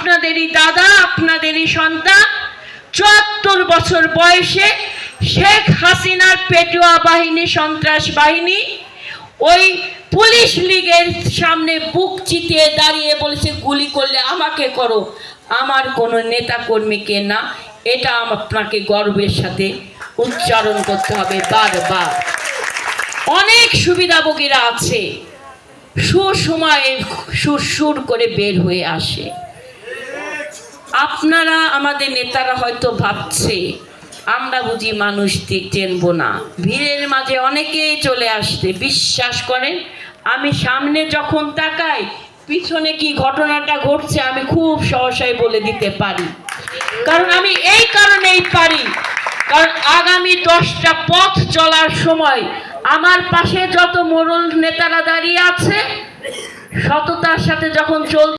আপনাদেরই দাদা, আপনাদেরই সন্তান ৭৪ বছর বয়সে শেখ হাসিনার পেটুয়া বাহিনী, সন্ত্রাস বাহিনী ওই পুলিশ লীগের সামনে বুক চিতিয়ে দাঁড়িয়ে বলেছে গুলি করলে আমাকে করো, আমার কোনো নেতা কর্মীকে না। এটা আপনাকে গর্বের সাথে উচ্চারণ করতে হবে বারবার। অনেক সুবিধাভোগীরা আছে, সুসময়ে সুর করে বের হয়ে আসে। আপনারা আমাদের নেতারা হয়তো ভাবছে আমরা বুঝি মানুষ চিনব না, ভিড়ের মাঝে অনেকেই চলে আসছে। বিশ্বাস করেন, আমি সামনে যখন তাকাই পিছনে কি ঘটনাটা ঘটছে আমি খুব সহসায় বলে দিতে পারি। কারণ আমি এই কারণেই পারি, কারণ আগামী 10টা পথ চলার সময় আমার পাশে যত মোড়ল নেতারা দাঁড়িয়ে আছে, সততার সাথে যখন চল